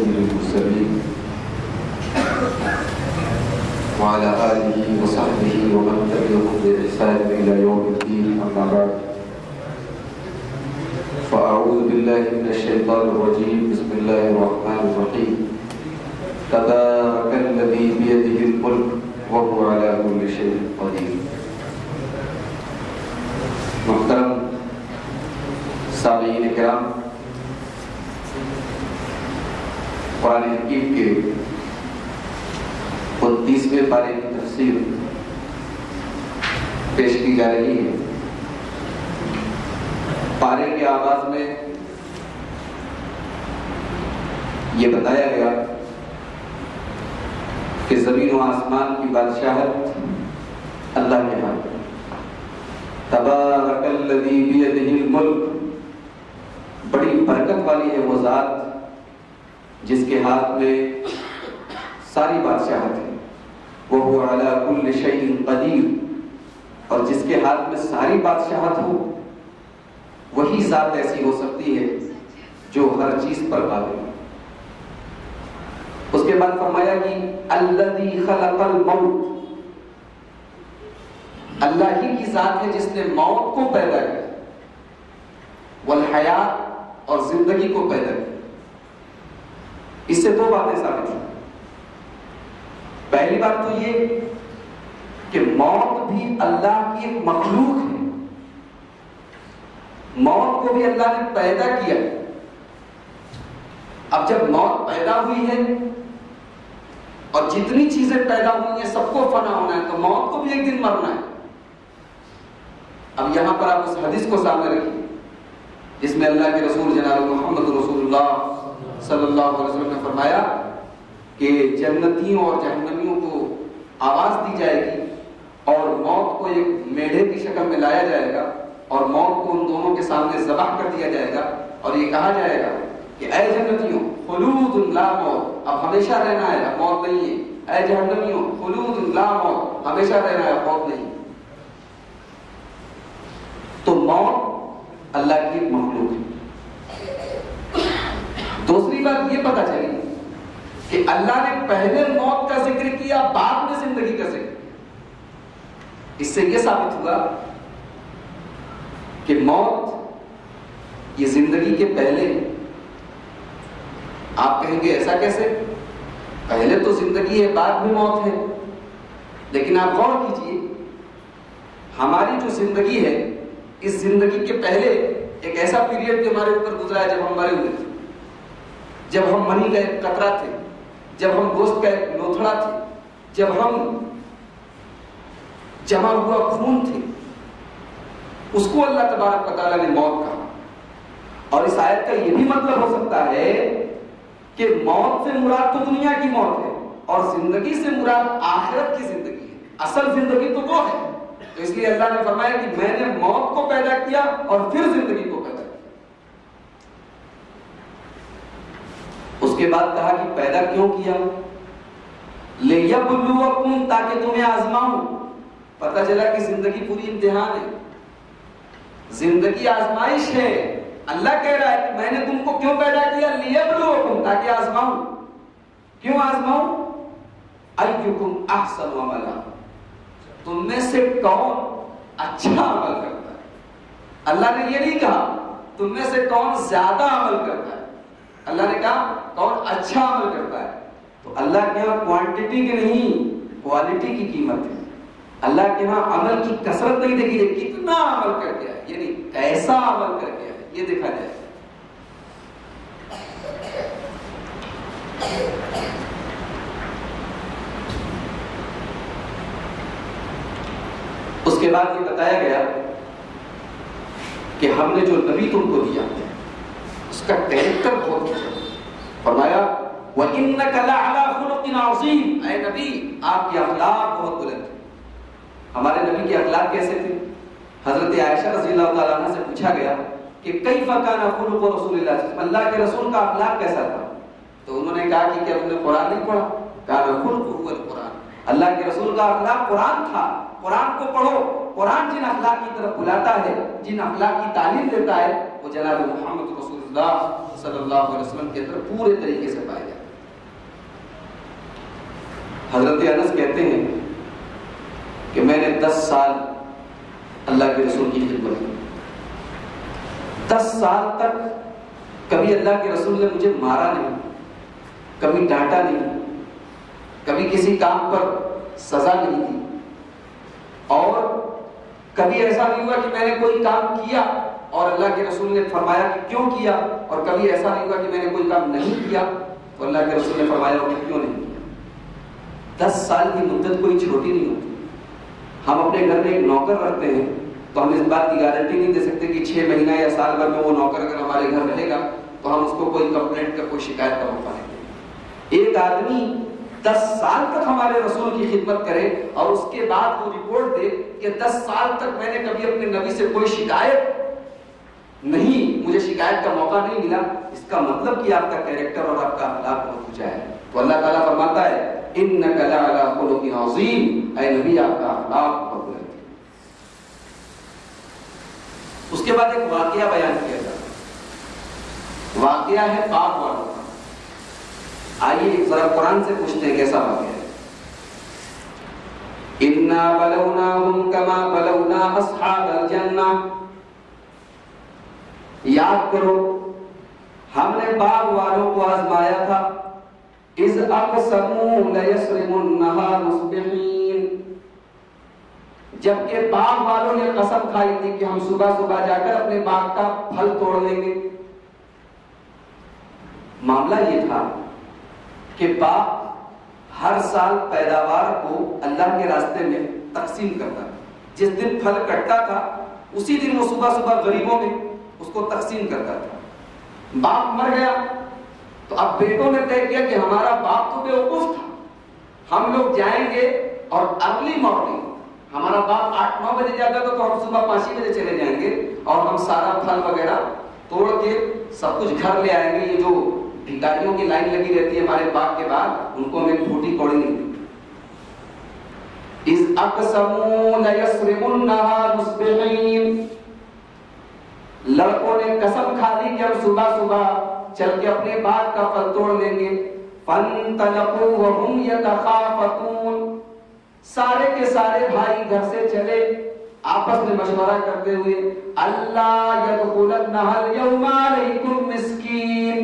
سيد المرسلين وعلى آله وصحبه ومن تبعهم بإحسان إلى يوم الدين، أما بعد، فأعوذ بالله من الشيطان الرجيم. بسم الله الرحمن الرحيم. تبارك الذي بيده الملك وهو على كل شيء قدير. محترم سامعین کرام، قرآن حکیم کے 29ویں پارے کی تفسیر پیش کی جا رہی ہے. پارے کے آغاز میں یہ بتایا گیا کہ زمین و آسمان کی بادشاہت اللہ کے ہاتھ. تبارک الذی بیدہ الملک، بڑی برکت والی ہے وہ ذات جس کے ہاتھ میں ساری بادشاہت ہے. وہو علی کل شیء قدیر، اور جس کے ہاتھ میں ساری بادشاہت ہو وہی ذات ایسی ہو سکتی ہے جو ہر چیز پر قادر ہے. اس کے بعد فرمایا کہ الذی خلق الموت، اللہ ہی کی ذات ہے جس نے موت کو پیدا کیا، والحیات، اور زندگی کو پیدا کیا. اس سے دو باتیں ثابت ہیں. پہلی بات تو یہ کہ موت بھی اللہ کی ایک مخلوق ہے. موت کو بھی اللہ نے پیدا کیا. اب جب موت پیدا ہوئی ہے اور جتنی چیزیں پیدا ہوئی ہیں سب کو فنا ہونا ہے، تو موت کو بھی ایک دن مرنا ہے. اب یہاں پر آپ اس حدیث کو سامنے رکھیے جس میں اللہ کے رسول جناب محمد رسول اللہ صلی اللہ علیہ وسلم نے فرمایا کہ جنتیوں اور جہنمیوں کو آواز دی جائے گی اور موت کو ایک میڑھے کی شکل میں لایا جائے گا اور موت کو ان دونوں کے سامنے ذبح کر دیا جائے گا اور یہ کہا جائے گا کہ اے جنتیوں خلود لا موت، اب ہمیشہ رہنا ہے، اب موت نہیں ہے. اے جہنمیوں خلود لا موت، ہمیشہ رہنا ہے، اب موت نہیں. تو موت اللہ کی ایک مخلوق ہے. دوسری بات یہ پتہ چلی کہ اللہ نے پہلے موت کا ذکر کیا، بعد میں زندگی کا ذکر. اس سے یہ ثابت ہوا کہ موت یہ زندگی کے پہلے. آپ کہیں گے ایسا کیسے؟ پہلے تو زندگی ہے، بعد میں موت ہے. لیکن آپ غور کیجئے، ہماری جو زندگی ہے، اس زندگی کے پہلے ایک ایسا پیریڈ جو ہمارے اوپر گزرا ہے جب ہم مرے ہوئے تھے، جب ہم منی کا ایک قطرہ تھے، جب ہم گوشت کا ایک لوتھڑا تھے، جب ہم جمع ہوا خون تھے. اس کو اللہ تبارک و تعالیٰ نے موت کہا. اور اس آیت کا یہ بھی مطلب ہو سکتا ہے کہ موت سے مراد تو دنیا کی موت ہے اور زندگی سے مراد آخرت کی زندگی ہے. اصل زندگی تو وہ ہے. تو اس لیے اللہ نے فرمایا کہ میں نے موت کو پیدا کیا اور پھر زندگی کو پیدا کیا. اس کے بعد کہا کہ پیدا کیوں کیا؟ لِيَبْلُوَكُمْ، تاکہ تمہیں آزماؤں. پتہ چلا کہ زندگی پوری امتحان ہے، زندگی آزمائش ہے. اللہ کہہ رہا ہے کہ میں نے تم کو کیوں پیدا کیا؟ لِيَبْلُوَكُمْ، تاکہ آزماؤں. کیوں آزماؤں؟ أَيُّكُمْ أَحْسَنُ عَمَلًا، تم میں سے کون اچھا عمل کرتا ہے. اللہ نے یہ نہیں کہا تم میں سے کون زیادہ عمل کرتا ہے، اللہ نے کہا کون اچھا عمل کرتا ہے. تو اللہ کے ہاں کوانٹٹی کی نہیں کوالٹی کی قیمت ہے. اللہ کے ہاں عمل کی کثرت نہیں دیکھی جائے، کتنا عمل کر گیا ہے، یعنی کیسا عمل کر گیا ہے یہ دیکھا جائے. اس کے بعد یہ بتایا گیا کہ ہم نے جو نبی تم کو دیا اس کا کریکٹر بہت اچھا. فرمایا وَإِنَّكَ لَعَلَىٰ خُلُقٍ عَظِيمٍ، اے نبی آپ کی اخلاق بہت بلند تھے. ہمارے نبی کے اخلاق کیسے تھے؟ حضرت عائشہ رضی اللہ تعالیٰ عنہ سے پوچھا گیا کہ کیف کان خلق رسول اللہ صلی اللہ علیہ وسلم، اللہ کے رسول کا اخلاق کیسا تھا؟ تو انہوں نے کہا کہ کیا تم نے قرآن نہیں پڑھا؟ کان خلقہ القرآن، اللہ کے رسول کا اخلاق قرآن تھا. قرآن کو پڑھو. قرآن جن اخلاق کی طرف بلاتا ہے، جن اخلاق کی تعلیم دیتا ہے، وہ جناب محمد رسول اللہ صلی اللہ علیہ وسلم کے اندر پورے طریقے سے پائے جاتے ہیں۔ حضرت انس کہتے ہیں کہ میں نے 10 سال اللہ کے رسول کی خدمت کی، 10 سال تک کبھی اللہ کے رسول نے مجھے مارا نہیں، کبھی ڈانٹا نہیں، کبھی کسی کام پر سزا نہیں دی، اور کبھی ایسا نہیں ہوا کہ میں نے کوئی کام کیا اور اللہ کے رسول نے فرمایا کہ کیوں کیا، اور کبھی ایسا نہیں ہوا کہ میں نے کوئی کام نہیں کیا تو اللہ کے رسول نے فرمایا کہ کیوں نہیں کیا۔ 10 سال کی مدت کوئی چھوٹی نہیں ہوتی۔ ہم اپنے گھر میں ایک نوکر رکھتے ہیں تو ہم اس بات کی گارنٹی نہیں دے سکتے کہ 6 مہینہ یا سال بھر میں وہ نوکر اگر ہمارے گھر رہے گا تو ہم اس کو کوئی کمپلینٹ کا، کوئی شکایت کا موقع نہیں دیں گے۔ ایک آدمی 10 سال تک ہمارے رسول کی خدمت کرے اور اس کے بعد وہ رپورٹ دے کہ 10 سال تک میں نے کبھی اپنے نبی سے کوئی شکایت نہیں، مجھے شکایت کا موقع نہیں ملا، اس کا مطلب کہ آپ کا کیریکٹر اور آپ کا اخلاق بہت اونچا ہے۔ تو اللہ تعالیٰ فرماتا ہے انک لعلی خلق عظیم، اے نبی آپ کا اخلاق بہت بلند ہے۔ اس کے بعد ایک واقعہ بیان کیا جاتا ہے، واقعہ ہے پاک والوں کا۔ آئیے ذرا قرآن سے پوچھتے ہیں کیسا واقعہ ہے۔ اِنَّا بَلَوْنَاهُمْ كَمَا بَلَوْنَا أَصْحَابَ الْجَنَّةِ، یاد کرو ہم نے باغ والوں کو آزمایا تھا، اِذْ أَقْسَمُوا لَيَصْرِمُنَّهَا مُصْبِحِينَ، جبکہ باغ والوں نے قسم کھائی تھی کہ ہم صبح صبح جا کر اپنے باغ کا پھل توڑ لیں گے۔ معاملہ یہ تھا کہ باغ ہر سال پیداوار کو اللہ کے راستے میں تقسیم کرتا تھا۔ جس دن پھل کٹتا تھا اسی دن وہ صبح صبح غریبوں میں اس کو تقسیم کرتا تھا۔ باپ مر گیا تو اب بیٹوں نے طے کیا کہ ہمارا باپ تو بیوقوف تھا، ہم لوگ جائیں گے اور ارلی مارننگ، ہمارا باپ 8-9 بجے جاتا تھا تو ہم صبح 5 بجے چلے جائیں گے اور ہم سارا پھل وغیرہ توڑ کے سب کچھ گھر لے آئیں گے۔ یہ جو بھکاریوں کی لائن لگی رہتی ہے ہمارے باغ کے بعد، ان کو ہمیں پھوٹی کوڑی نہیں دی۔ اِذْ أَقْسَمُوا لَيَصْرِمُنَّهَا مُصْبِحِينَ، لڑکوں نے قسم کھا لی کہ ہم صبح صبح چل کے اپنے باغ کا پھل توڑ لیں گے۔ فَانْطَلَقُوا وَهُمْ يَتَخَافَتُونَ، سارے کے سارے بھائی گھر سے چلے آپس میں مشورہ کرتے ہوئے، اللہ يَدْخُلَنَّهَا الْيَوْمَ عَلَيْكُمْ مِسْكِينٌ،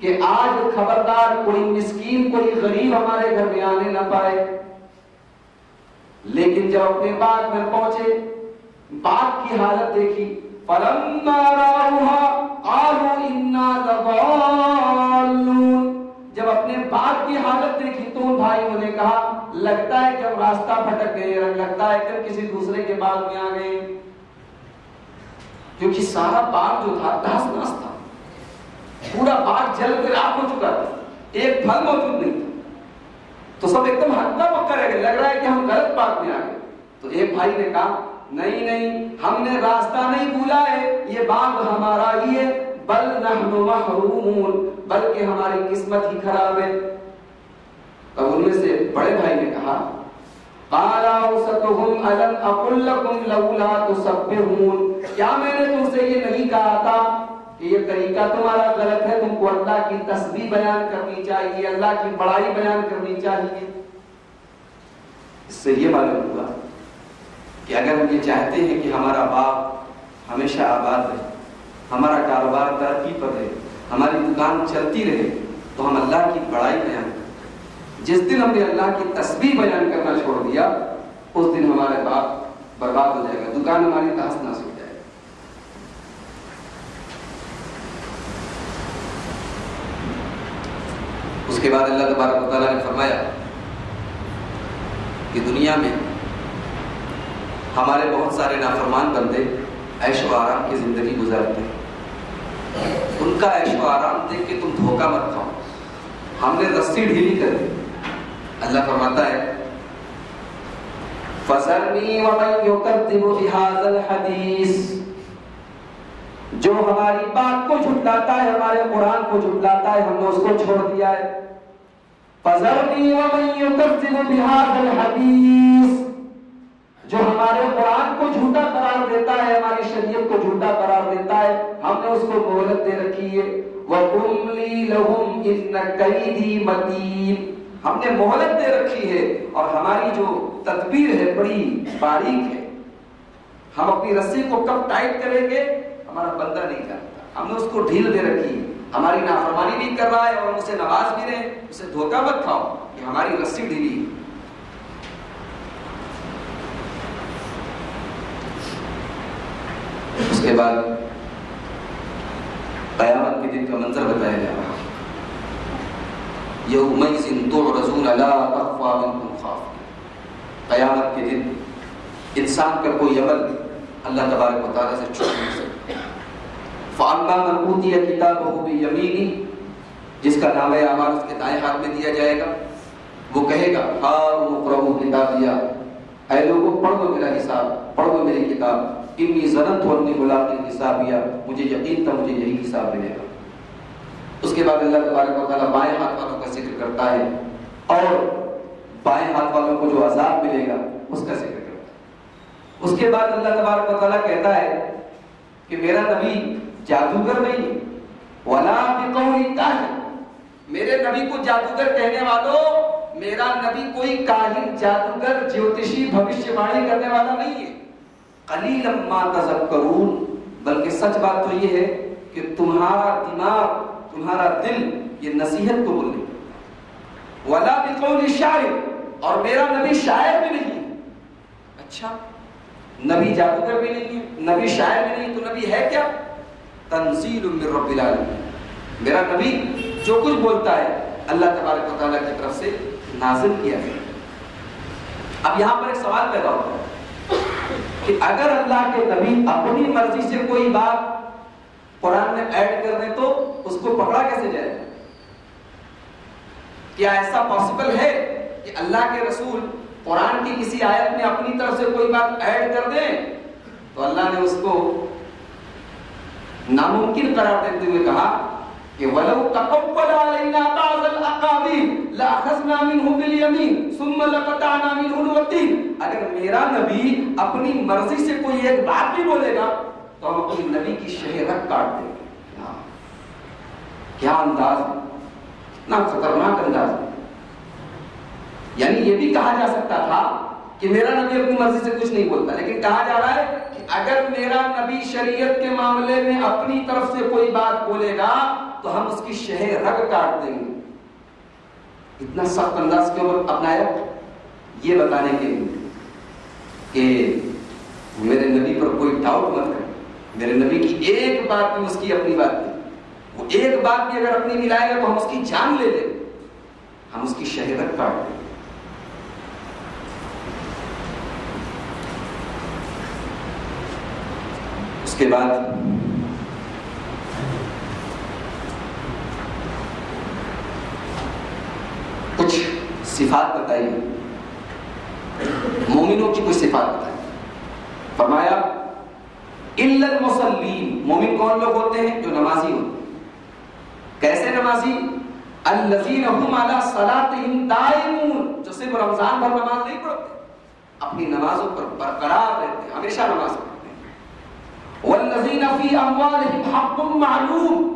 کہ آج خبردار کوئی مسکین، کوئی غریب ہمارے گھر میں آنے نہ پائے۔ لیکن جب اپنے باغ میں پہنچے، باغ کی حالت دیکھی، فَلَمَّا رَأَوْهَا قَالُوا إِنَّا لَضَالُّونَ، جب اپنے باغ کی حالت دیکھی تو ان بھائیوں نے کہا لگتا ہے کہ ہم راستہ بھٹک گئے، لگتا ہے کہ کسی دوسرے کے باغ میں آ گئے، کیونکہ سارا باغ جو تھا تہس نہس تھا، پورا باغ جل کے راکھ ہو چکا تھا، ایک پھل موجود نہیں تھا، تو سب ایک دم ہکا بکا رہ گئے، لگ رہا ہے کہ ہم غلط باغ میں آ گئے۔ تو ایک بھائی نے کہا نہیں، ہم نے راستہ نہیں بھولا ہے، یہ باغ ہمارا ہی ہے، بل نحن محرومون، بلکہ ہماری قسمت ہی خراب ہے۔ تب ان میں سے بڑے بھائی نے کہا قال اوسطهم الم اقل لكم لولا تسبحون، کیا میں نے تم سے یہ نہیں کہا تھا کہ یہ طریقہ تمہارا غلط ہے، تم کو اللہ کی تسبیح بیان کرنی چاہیے، اللہ کی بڑائی بیان کرنی چاہیے۔ اس سے یہ معلوم ہوا کہ اگر ہم یہ چاہتے ہیں کہ ہمارا باغ ہمیشہ آباد رہے، ہمارا کاروبار ترقی پر رہے، ہماری دکان چلتی رہے، تو ہم اللہ کی بڑائی بیان کریں۔ جس دن ہم نے اللہ کی تسبیح بیان کرنا چھوڑ دیا اس دن ہمارے باغ برباد ہو جائے گا، دکان ہماری تہس نہس ہو جائے گا۔ اس کے بعد اللہ تبارک و تعالیٰ نے فرمایا کہ دنیا میں ہمارے بہت سارے نافرمان بندے عیش و آرام کی زندگی گزارتے ہیں، ان کا عیش و آرام دیکھ کے تم دھوکہ مت کھاؤ، ہم نے رسی ڈھیلی کر دی۔ اللہ فرماتا ہے فَذَرْنِي وَمَن يُكَذِّبُ بِهَذَا الْحَدِيثِ، جو ہماری بات کو جھٹلاتا ہے، ہمارے قرآن کو جھٹلاتا ہے، ہم نے اس کو چھوڑ دیا ہے۔ فَذَرْنِي وَمَن يُكَذِّبُ بِهَذَا الْحَدِيثِ، جو ہمارے قرآن کو جھوٹا قرار دیتا ہے، ہماری شریعت کو جھوٹا قرار دیتا ہے، ہم نے اس کو مہلت دے رکھی ہے۔ وَأُمْلِي لَهُمْ إِنَّ كَيْدِي مَتِينٌ، ہم نے مہلت دے رکھی ہے اور ہماری جو تدبیر ہے بڑی باریک ہے۔ ہم اپنی رسی کو کب ٹائٹ کریں گے ہمارا بندہ نہیں جانتا، ہم نے اس کو ڈھیل دے رکھی ہے، ہماری نافرمانی بھی کر رہا ہے اور ہم اسے نواز بھی رہے، اسے دھوکہ مت کھاؤ کہ ہماری رسی ڈھیلی ہے۔ اس کے بعد قیامت کے دن کا منظر بتایا جا رہا ہے۔ یومئذ تعرضون لا تخفی منکم خافیہ، قیامت کے دن انسان کا کوئی عمل اللہ تبارک و تعالیٰ سے چھپ نہیں سکتا۔ فَأَمَّا مَنْ أُوتِیَ کِتَابَهُ بِیَمِینِهِ، جس کا نامہ اعمال اس کے دائیں ہاتھ میں دیا جائے گا، وہ کہے گا ہاؤم اقرؤوا کتابیہ، اے لوگوں پڑھ لو میرا حساب، پڑھ لو میری کتاب، انی ظننت انی ملاق حسابیہ، مجھے یقین تھا مجھے یہی حساب ملے گا۔ اس کے بعد اللہ تبارک و تعالیٰ بائیں ہاتھ والوں کا ذکر کرتا ہے اور بائیں ہاتھ والوں کو جو عذاب ملے گا اس کا ذکر کرتا ہے۔ اس کے بعد اللہ تبارک و تعالیٰ کہتا ہے کہ میرا نبی جادوگر نہیں، ولا بقول کاہن، میرے نبی کو جادوگر کہنے والوں، میرا نبی کوئی کاہن، جادوگر، جیوتشی، بھوشیہ وانی کرنے والا نہیں ہے۔ قلیلا ما تذکرون، بلکہ سچ بات تو یہ ہے کہ تمہارا دماغ، تمہارا دل یہ نصیحت کو بولنے کا۔ ولا بقول شاعر، اور میرا نبی شاعر بھی نہیں ہے۔ اچھا، نبی جادوگر بھی نہیں ہے، نبی شاعر بھی نہیں، تو نبی ہے کیا؟ تنزیل من رب العالمین، میرا نبی جو کچھ بولتا ہے اللہ تبارک و تعالیٰ کی طرف سے نازل کیا ہے۔ اب یہاں پر ایک سوال پیدا ہوتا ہے کہ اگر اللہ کے نبی اپنی مرضی سے کوئی بات قرآن میں ایڈ کر دیں تو اس کو پکڑا کیسے جائے؟ کیا ایسا پاسبل ہے کہ اللہ کے رسول قرآن کی کسی آیت میں اپنی طرف سے کوئی بات ایڈ کر دیں؟ تو اللہ نے اس کو ناممکن قرار دیتے ہوئے کہا کہ وَلَوْ تَقَوَّلَ عَلَيْنَا بَعْضَ الْأَقَاوِيلِ لَأَخَذْنَا مِنْهُ بِالْيَمِينِ ثُمَّ لَقَطَعْنَا مِنْهُ الْوَتِينَ، اگر میرا نبی اپنی مرضی سے کوئی ایک بات بھی بولے گا تو ہم اپنی نبی کی شہ رگ کاٹ دیں گے۔ کیا انداز ہے، اتنا خطرناک انداز ہے۔ یعنی یہ بھی کہا جا سکتا تھا کہ میرا نبی اپنی مرضی سے کچھ نہیں بولتا، لیکن کہا جا رہا ہے کہ اگر میرا نبی شریعت کے معاملے میں اپنی طرف سے کوئی بات بولے گا تو ہم اس کی شہ رگ کاٹ دیں گے۔ اتنا سخت انداز کیوں اپنایا؟ یہ بتانے کے لیے کہ میرے نبی پر کوئی ڈاؤٹ مت کرے، میرے نبی کی ایک بات بھی اس کی اپنی بات نہیں، وہ ایک بات بھی اگر اپنی ملائے گا تو ہم اس کی جان لے لیں، ہم اس کی شہ رگ کاٹ دیں۔ اس کے بعد کچھ صفات بتائی، مومنوں کی کچھ صفات بتائی۔ فرمایا الا المصلین، مومن کون لوگ ہوتے ہیں؟ جو نمازی ہوتے ہیں۔ کیسے نمازی؟ الذین هم علی صلاتهم دائمون، جو صرف رمضان بھر نماز نہیں پڑھتے، اپنی نمازوں پر برقرار رہتے ہیں، ہمیشہ نماز پڑھتے ہیں۔ والذین فی اموالہم حق معلوم،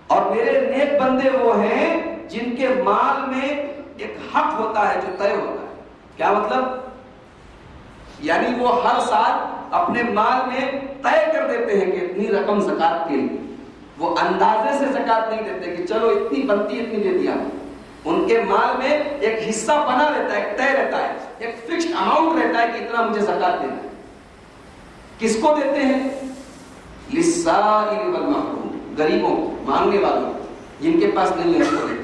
اور میرے نیک بندے وہ ہیں جن کے مال میں ایک حق ہوتا ہے جو طے ہوتا ہے۔ کیا مطلب؟ یعنی وہ ہر سال اپنے مال میں طے کر دیتے ہیں کہ اتنی رقم زکات کے لیے، وہ اندازے سے زکات نہیں دیتے کہ چلو اتنی بنتی اتنی دے دیا، ان کے مال میں ایک حصہ بنا رہتا ہے، ایک طے رہتا ہے، ایک فکسڈ اماؤنٹ رہتا ہے کہ اتنا مجھے زکات دینا ہے۔ کس کو دیتے ہیں؟ للسائل والمحروم، غریبوں، مانگنے والوں، جن کے پاس نہیں ہے اس کو دیتے۔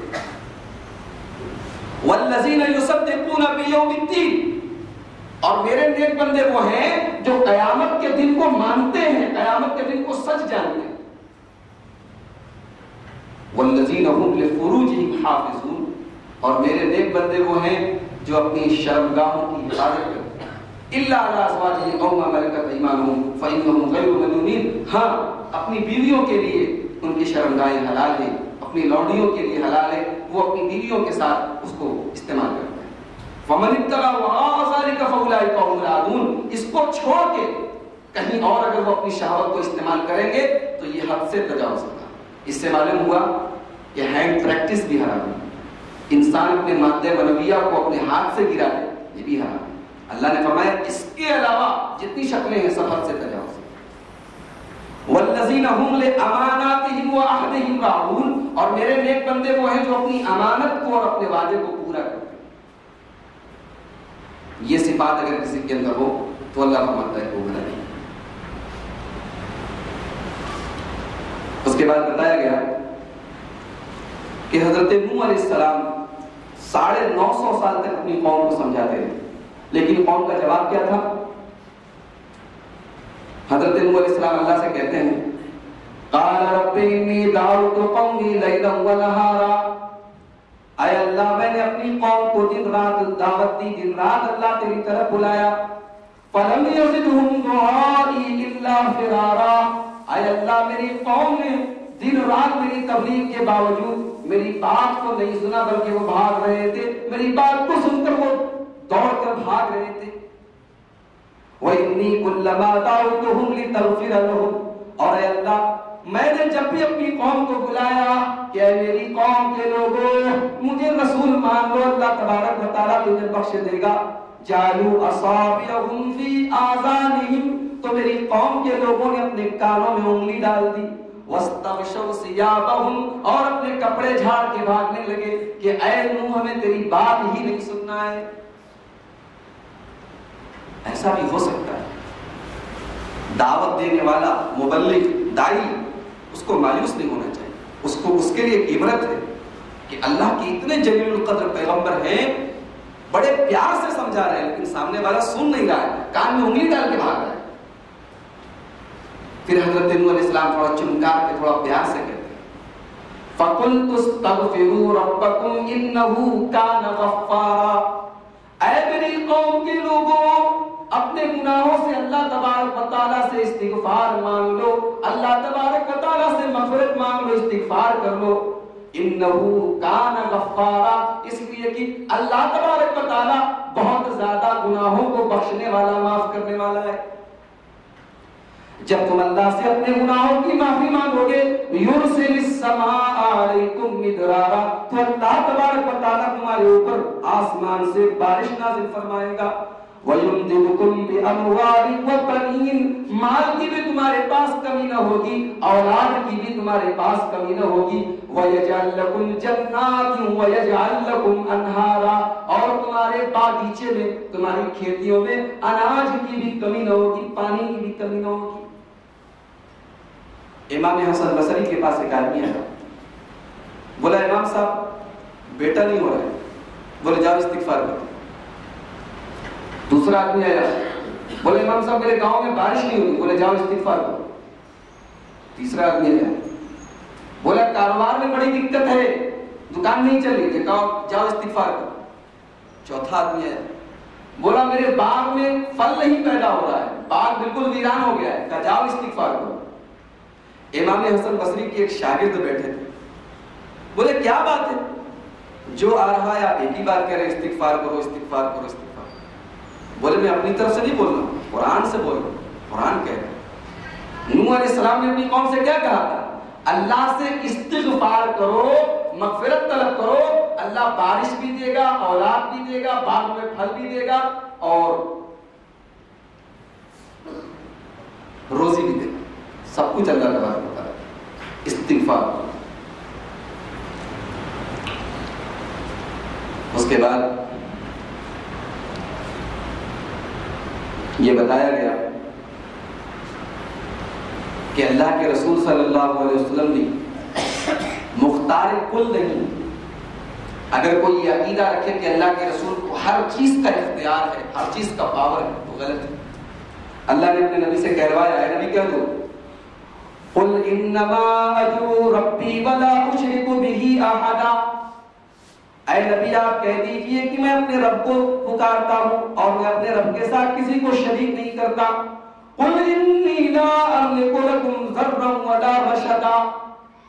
والذین یصدقون بیوم الدین، اور میرے نیک بندے وہ ہیں جو قیامت کے دن کو مانتے ہیں، قیامت کے دن کو سچ جانتے ہیں۔ والذین هم لفروجہم حافظون، اور میرے نیک بندے وہ ہیں جو اپنی شرمگاہوں کی حفاظت کرتے ہیں۔ الا علی ازواجہم او ما ملکت ایمانہم فانہم غیر ملومین، ہاں اپنی بیویوں کے لیے ان کی شرمگاہیں حلال ہیں، اپنی لوڈیوں کے لیے حلال ہے، وہ اپنی بیویوں کے ساتھ اس کو استعمال کرتے ہیں۔ فمن ابتغى وراء ذلك فاولئک هم العادون. اس کو چھوڑ کے کہیں اور اگر وہ اپنی شہوت کو استعمال کریں گے تو یہ حد سے تجاوز ہوگا. اس سے معلوم ہوا کہ ہینڈ پریکٹس بھی حرام ہے. انسان اپنے مادہ منویہ کو اپنے ہاتھ سے گرا دے یہ بھی حرام ہے. اللہ نے فرمایا اس کے علاوہ جتنی شکلیں ہیں سب حد سے تجاوز. والذین هم لاماناتهم وعهدهم راعون. اور میرے نیک بندے وہ ہیں جو اپنی امانت کو اور اپنے وعدے کو پورا کرتے ہیں. یہ صفات اگر کسی کے اندر ہو تو اللہ فرماتا ہے وہ گناہ نہیں. اس کے بعد بتایا گیا کہ حضرت نوح علیہ السلام 950 سال تک اپنی قوم کو سمجھاتے رہے لیکن قوم کا جواب کیا تھا؟ حضرت نوح علیہ السلام اللہ سے کہتے ہیں قال رب انی دعوت قومی لیلا ونہارا. اے اللہ میں نے اپنی قوم کو دن رات دعوت دی, دن رات اللہ تیری طرف بلایا. فلم یزدہم دعائی الا فرارا. اے اللہ میری قوم نے دن رات میری تبلیغ کے باوجود میری بات کو نہیں سنا بلکہ وہ بھاگ رہے تھے. میری بات کو سن کر وہ دوڑ کر بھاگ رہے تھے. وَإِنِّي كُلَّمَا دَعَوْتُهُمْ لِتَغْفِرَ لَهُمْ. اور اے اللہ میں نے جب بھی اپنی قوم کو بلایا کہ اے میری قوم کے لوگوں مجھے رسول مان لو, اللہ تبارک و تعالیٰ تمہیں بخش دے گا. جَعَلُوا أَصَابِعَهُمْ فِي آذَانِهِمْ. تو میری قوم کے لوگوں نے اپنے کانوں میں انگلی ڈال دی. وَاسْتَغْشَوْا ثِيَابَهُمْ. اور اپنے کپڑے جھاڑ کے بھاگنے لگے کہ اے نوح ہمیں تیری بات ہی نہیں سننا ہے. ایسا بھی ہو سکتا ہے. دعوت دینے والا مبلغ دائی اس کو مایوس نہیں ہونا چاہیے. اس کے لیے عبرت ہے کہ اللہ کے اتنے جلیل القدر پیغمبر ہیں, بڑے پیار سے سمجھا رہے ہیں لیکن سامنے والا سن نہیں رہا ہے, کان میں انگلی ڈال کے بھاگ رہا ہے. پھر حضرت نوح علیہ السلام تھوڑا چمکار کے تھوڑا پیار سے کہتے ہیں فَقُلْتُ اسْتَغْفِرُوا رَبَّكُمْ إِنَّهُ كَانَ غَفَّارًا. اے میری قوم کے لوگوں اپنے گناہوں سے اللہ تبارک و تعالیٰ سے استغفار مانگ لو, اللہ تبارک و تعالیٰ سے مغفرت مانگ لو, استغفار کر لو. انہو کان غفارا. اس لیے کہ اللہ تبارک و تعالیٰ بہت زیادہ گناہوں کو بخشنے والا, معاف کرنے والا ہے. جب تم اللہ سے اپنے گناہوں کی معافی مانگو گے یرسل السماء علیکم مدرارا. تو اللہ تبارک و تعالیٰ تمہارے اوپر آسمان سے بارش نازل فرمائے گا. وَيُمْدِدُكُمْ بِأَمْوَالٍ وَبَنِينَ. مال کی بھی تمہارے پاس کمی نہ ہوگی, اولاد کی بھی تمہارے پاس کمی نہ ہوگی. وَيَجْعَلْ لَكُمْ جَنَّاتٍ وَيَجْعَلْ لَكُمْ أَنْهَارًا. اور تمہارے باغیچے میں تمہاری کھیتیوں میں اناج کی بھی کمی نہ ہوگی, پانی کی بھی کمی نہ ہوگی. امام حسن بصری کے پاس ایک آدمی آیا, بولا امام صاحب بیٹا نہیں ہو رہا ہے. بولے جاؤ استغفار کرو. دوسرا آدمی آیا, بولے امام صاحب میرے گاؤں میں بارش نہیں ہوتی. بولے جاؤ استغفار کرو. تیسرا آدمی آیا, بولا کاروبار میں بڑی دقت ہے, دکان نہیں چل رہی. جاؤ استغفار کرو. چوتھا آدمی آیا, بولا میرے باغ میں پھل نہیں پیدا ہو رہا ہے, باغ بالکل ویران ہو گیا ہے. کہا جاؤ استغفار کرو. امام حسن بصری کی ایک شاگرد بیٹھے تھے, بولے کیا بات ہے, جو آ رہا ہے آپ ایک ہی بات کہہ رہے استغفار کرو استغفار کرو استغفار. بولے میں اپنی طرف سے نہیں بول رہا ہوں, قرآن سے بول رہا ہوں, قرآن کہہ رہا ہے. نوح علیہ السلام نے اپنی قوم سے کیا کہا تھا؟ اللہ سے استغفار کرو, مغفرت طلب کرو, اللہ بارش بھی دے گا, اولاد بھی دے گا, باغ میں پھل بھی دے گا اور روزی بھی دے گا. سب کچھ اللہ تبارک و تعالیٰ. استغفار. اس کے بعد یہ بتایا گیا کہ اللہ کے رسول صلی اللہ علیہ وسلم بھی مختار کل نہیں. اگر کوئی یہ عقیدہ رکھے کہ اللہ کے رسول کو ہر چیز کا اختیار ہے, ہر چیز کا پاور ہے, تو غلط ہے. اللہ نے اپنے نبی سے کہلوایا ہے, نبی کہہ دو قل انما ادعو ربی ولا اشرک بہ احدا. اے نبی آپ کہہ دیجئے کہ میں اپنے رب کو پکارتا ہوں اور میں اپنے رب کے ساتھ کسی کو شریک نہیں کرتا. قل انی لا املک لکم ضرا ولا رشدا.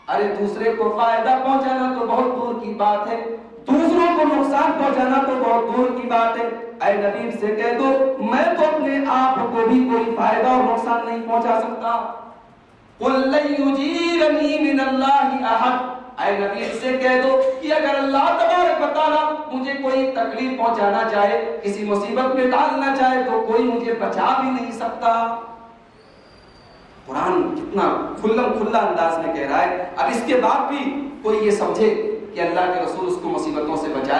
ارے دوسرے کو فائدہ پہنچانا تو بہت دور کی بات ہے, دوسروں کو نقصان پہنچانا تو بہت دور کی بات ہے، اے نبی سے کہہ دو میں تو اپنے آپ کو بھی کوئی فائدہ اور نقصان نہیں پہنچا سکتا۔ قل لن یجیرنی من اللہ احد، اے نبی سے کہہ دو کہ اگر اللہ تبارک و تعالیٰ مجھے کوئی تکلیف پہنچانا چاہے، کسی مصیبت میں ڈالنا چاہے تو کوئی مجھے بچا بھی نہیں سکتا۔ قرآن کتنا کھلا انداز میں کہہ رہا ہے، اب اس کے بعد بھی کوئی یہ سمجھے کہ اللہ کے رسول اس کو مصیبتوں سے بچا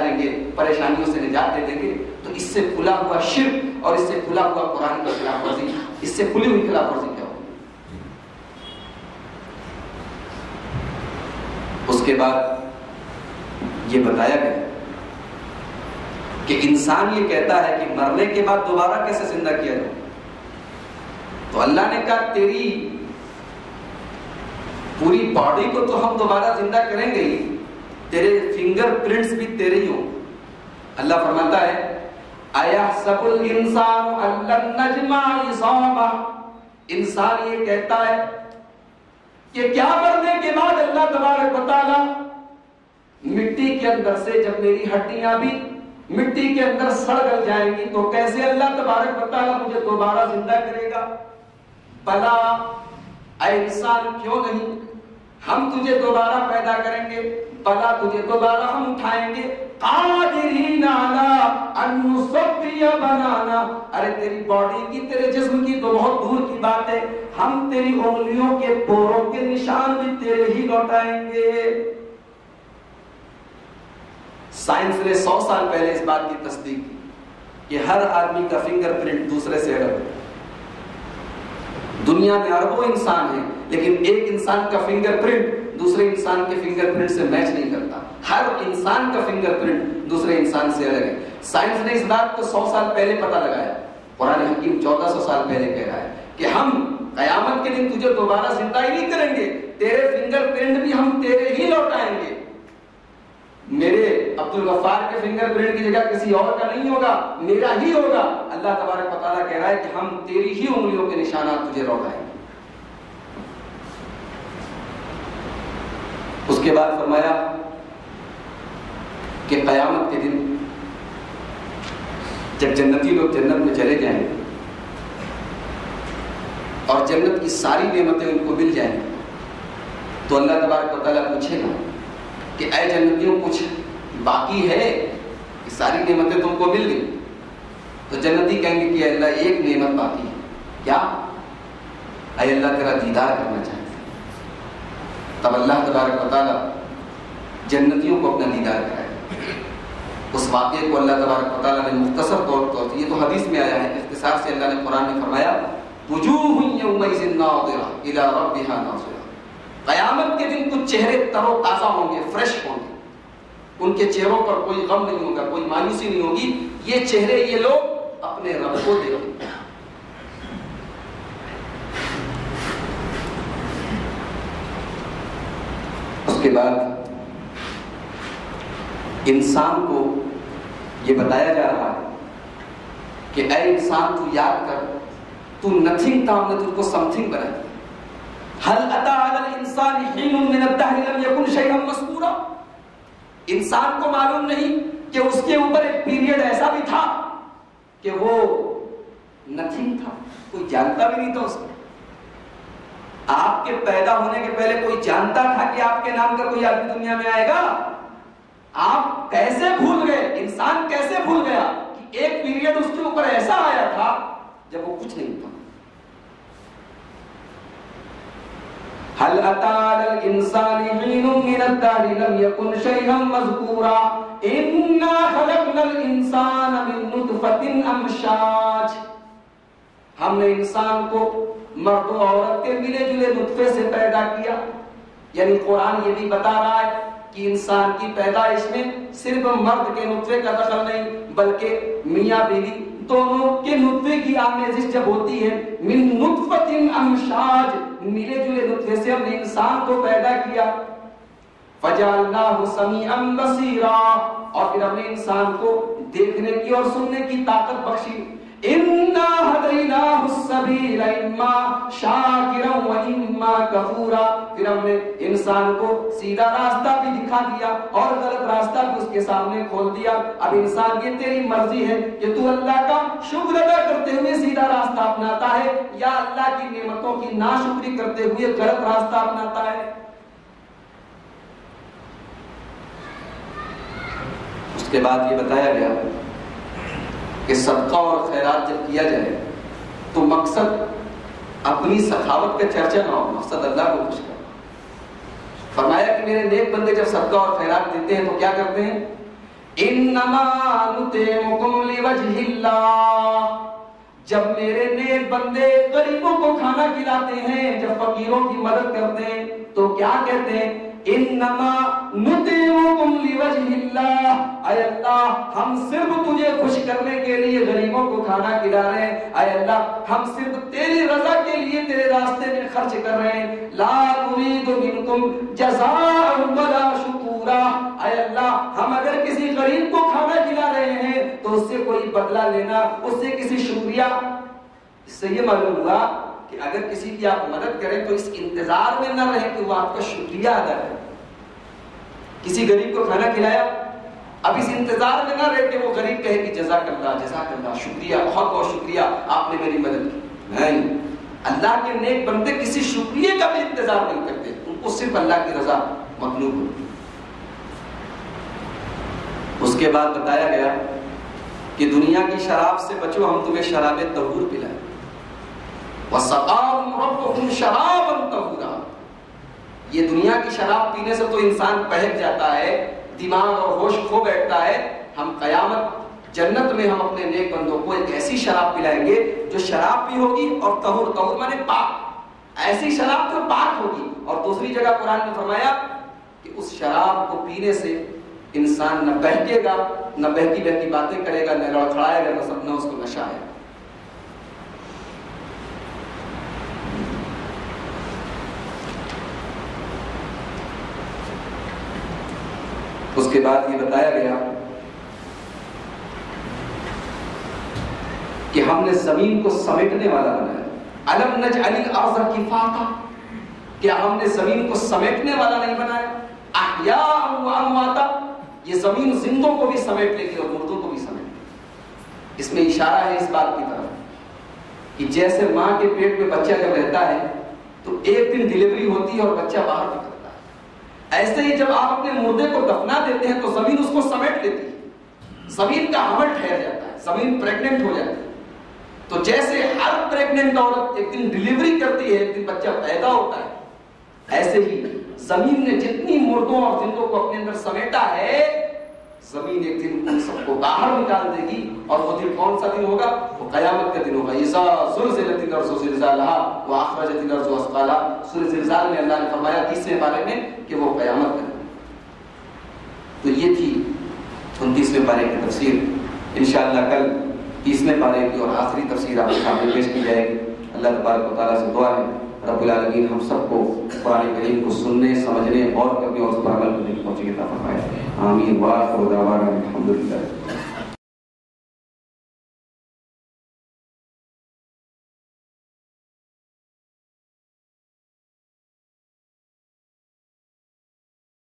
لیں گے، پریشانیوں سے نجات دے دیں گے، تو اس سے کھلا ہوا شرک اور اس سے کھلا ہوا قرآن کی خلاف ورزی، اس سے کھلی ہوئی خلاف ورزی کیا ہوگی؟ اس کے بعد یہ بتایا گیا کہ انسان یہ کہتا ہے کہ مرنے کے بعد دوبارہ کیسے زندہ کیا جائے، تو اللہ نے کہا تیری پوری باڈی کو تو ہم دوبارہ زندہ کریں گے ہی، تیرے فنگر پرنٹس بھی تیرے ہی ہوں۔ اللہ فرماتا ہے اَيَحْسَبُ الْإِنسَانُ أَن لَّن نَّجْمَعَ عِظَامَهُ، انسان یہ کہتا ہے کہ کیا مرنے کے بعد اللہ تبارک و تعالیٰ مٹی کے اندر سے جب میری ہڈیاں بھی مٹی کے اندر سڑ گل جائیں گی تو کیسے اللہ تبارک و تعالیٰ مجھے دوبارہ زندہ کرے گا؟ بلا اے انسان کیوں نہیں، ہم تجھے دوبارہ پیدا کریں گے، بلا تجھے دوبارہ ہم اٹھائیں گے، قادرین علی ان نصوی بنانا، ارے تیری باڈی کی تیرے جسم کی تو بہت دور کی بات ہے، ہم تیری انگلیوں کے پوروں کے نشان بھی تیرے ہی لوٹائیں گے۔ سائنس نے 100 سال پہلے اس بات کی تصدیق کی کہ ہر آدمی کا فنگر پرنٹ دوسرے سے الگ ہے۔ دنیا میں اربوں انسان ہیں لیکن ایک انسان کا فنگر پرنٹ دوسرے انسان کے فنگر پرنٹ سے میچ نہیں کرتا، ہر انسان کا فنگر پرنٹ دوسرے انسان سے الگ ہے۔ سائنس نے اس بات کو 100 سال پہلے پتہ لگایا، قرآن حکیم 1400 سال پہلے کہہ رہا ہے کہ ہم قیامت کے دن تجھے دوبارہ زندہ ہی نہیں کریں گے، تیرے فنگر پرنٹ بھی ہم تیرے ہی لوٹائیں گے، میرے عبد الغفار کے فنگر پرنٹ کی جگہ کسی اور کا نہیں ہوگا، میرا ہی ہوگا۔ اللہ تبارک و تعالیٰ کہہ رہا ہے کہ ہم تیری ہی انگلیوں کے نشانات تجھے لوٹائیں گے۔ اس کے بعد فرمایا کہ قیامت کے دن جب جنتی لوگ جنت میں چلے جائیں اور جنت کی ساری نعمتیں ان کو مل جائیں تو اللہ تبارک و تعالیٰ پوچھے گا کہ اے جنتیوں کچھ باقی ہے، کہ ساری نعمتیں تم کو مل گئی؟ تو جنتی کہیں گے کہ اے اللہ ایک نعمت باقی ہے، کیا؟ اے اللہ تیرا دیدار کرنا چاہتے ہیں۔ تب اللہ تبارک و تعالیٰ جنتیوں کو اپنا دیدار کرائے۔ اس واقعے کو اللہ تبارک و تعالیٰ نے مختصر طور پر، یہ تو حدیث میں آیا ہے، اختصار سے اللہ نے قرآن میں فرمایا وجوہ یومئذ ناظرہ الی ربہا ناظرہ، قیامت کے دن کچھ چہرے تر و تازہ ہوں گے، فریش ہوں گے، ان کے چہروں پر کوئی غم نہیں ہوگا، کوئی مایوسی نہیں ہوگی، یہ چہرے یہ لوگ اپنے رب کو دیکھیں گے۔ اس کے بعد انسان کو یہ بتایا جا رہا ہے کہ اے انسان تو یاد کر، تو نتھنگ تھا، ہم نے تجھ کو سم تھنگ بنا دیا۔ هل اتى على الانسان حين من الدهر لم يكن شيئا مذكورا، انسان کو معلوم نہیں کہ اس کے اوپر ایک پیریڈ ایسا بھی تھا کہ وہ نتھنگ تھا، کوئی جانتا بھی نہیں تھا اس کو۔ آپ کے پیدا ہونے کے پہلے کوئی جانتا تھا کہ آپ کے نام کا کوئی آدمی دنیا میں آئے گا؟ آپ کیسے بھول گئے، انسان کیسے بھول گیا کہ ایک پیریڈ اس کے اوپر ایسا آیا تھا جب وہ کچھ نہیں تھا۔ هل أتى على الإنسان حين من الدهر لم يكن شيئا مذكورا إنا خلقنا الإنسان من نطفة أمشاج، ہم نے انسان کو مرد و عورت کے ملے جلے نطفے سے پیدا کیا۔ یعنی قرآن یہ بھی بتا رہا ہے کہ انسان کی پیدائش میں صرف مرد کے نطفے کا دخل نہیں بلکہ میاں بیوی دونوں کے نطفے کی آمیزش جب ہوتی ہے، من نطفۃ امشاج، ملے جلے نطفے سے ہم نے انسان کو پیدا کیا، فجعلناہ سمیعا بصیرا، اور پھر ہم نے انسان کو دیکھنے کی اور سننے کی طاقت بخشی۔ انا ہدیناہ السبیل اما شاکرا و اما کفورا. پھر ہم نے انسان کو سیدھا راستہ بھی دکھا دیا اور غلط راستہ بھی اس کے سامنے کھول دیا. اب انسان یہ تیری مرضی ہے کہ تو اللہ کا شکر ادا کرتے ہوئے سیدھا راستہ اپناتا ہے یا اللہ کی نعمتوں کی ناشکری کرتے ہوئے غلط راستہ اپناتا ہے. اس کے بعد یہ بتایا گیا کہ صدقہ اور خیرات جب کیا جائے تو مقصد اپنی سخاوت کا چرچا نہ ہو، مقصد اللہ کو خوش کرنا. فرمایا کہ میرے نیک بندے جب صدقہ اور خیرات دیتے ہیں تو کیا کرتے ہیں؟ انما نطعمکم لوجہ اللہ. جب میرے نیک بندے غریبوں کو کھانا کھلاتے ہیں، جب فقیروں کی مدد کرتے ہیں تو کیا کہتے ہیں؟ انما نطعمکم لوجہ اللہ. اے اللہ ہم صرف تجھے خوش کرنے کے لیے غریبوں کو کھانا کھلا رہے ہیں. اے اللہ ہم صرف تیری رضا کے لیے تیرے راستے میں خرچ کر رہے ہیں. لا نريد منکم جزاء ولا شکورا. اے اللہ ہم اگر کسی غریب کو کھانا کھلا رہے ہیں تو اس سے کوئی بدلہ لینا، اس سے کسی شکریہ. اس سے یہ معلوم ہوا کہ اگر کسی کی آپ مدد کریں تو اس انتظار میں نہ رہے کہ وہ آپ کا شکریہ ادا کرے. کسی غریب کو کھانا کھلایا، اب اس انتظار میں نہ رہے کہ وہ غریب کہے کہ جزاک اللہ شکریہ، بہت بہت شکریہ آپ نے میری مدد کی. نہیں، اللہ کے نیک بندے کسی شکریہ کا بھی انتظار نہیں کرتے، ان کو صرف اللہ کی رضا مطلوب ہوتی. اس کے بعد بتایا گیا کہ دنیا کی شراب سے بچو، ہم تمہیں شراب طہور پلائیں. وَسَقَاهُمْ رَبُّهُمْ شَرَابًا طَهُورًا. یہ دنیا کی شراب پینے سے تو انسان بہک جاتا ہے، دماغ اور ہوش کھو بیٹھتا ہے. ہم قیامت جنت میں ہم اپنے نیک بندوں کو ایک ایسی شراب پلائیں گے جو شراب بھی ہوگی اور طہور، طہور مانے پاک، ایسی شراب جو پاک ہوگی. اور دوسری جگہ قرآن نے فرمایا کہ اس شراب کو پینے سے انسان نہ بہکے گا، نہ بہکی بہکی باتیں کرے گا، نہ لڑکھڑائے گا، نہ اس کو نشہ آئے گا. اس کے بعد یہ بتایا گیا کہ ہم نے زمین کو سمیٹنے والا بنایا. الم نجعل الارض کفاتا. کیا ہم نے زمین کو سمیٹنے والا نہیں بنایا؟ احیاء و امواتا. یہ زمین زندوں کو بھی سمیٹ لے گی اور مردوں کو بھی سمیٹ لے گی. اس میں اشارہ ہے اس بات کی طرف کہ جیسے ماں کے پیٹ میں بچہ جب رہتا ہے تو ایک دن ڈلیوری ہوتی ہے اور بچہ باہر نکلتا ہے، ایسے ہی جب آپ اپنے مردے کو دفنا دیتے ہیں تو زمین اس کو سمیٹ لیتی ہے، زمین کا حمل ٹھہر جاتا ہے، زمین پریگننٹ ہو جاتی ہے. تو جیسے ہر پریگننٹ عورت ایک دن ڈلیوری کرتی ہے، ایک دن بچہ پیدا ہوتا ہے، ایسے ہی زمین نے جتنی مردوں اور زندوں کو اپنے اندر سمیٹا ہے، زمین ایک دن ان سب کو باہر نکال دے گی. اور وہ دن کون سا دن ہوگا؟ وہ قیامت کا دن ہوگا. اذا زلزلت الارض زلزالها واخرجت الارض اثقالها. سورہ زلزال میں اللہ نے فرمایا 30ویں پارے میں کہ وہ قیامت کا دن. تو یہ تھی 29ویں پارے کی تفسیر. انشاءاللہ کل 30ویں پارے کی اور آخری تفسیر آپ کے سامنے پیش کی جائے گی. اللہ تبارک و تعالیٰ سے دعا ہے رب العالمین ہم سب کو قرآن کریم کو سننے، سمجھنے، غور کرنے اور اس پر عمل کرنے کی توفیق عطا فرمائے. آمین. وآخر دعوانا الحمدللہ.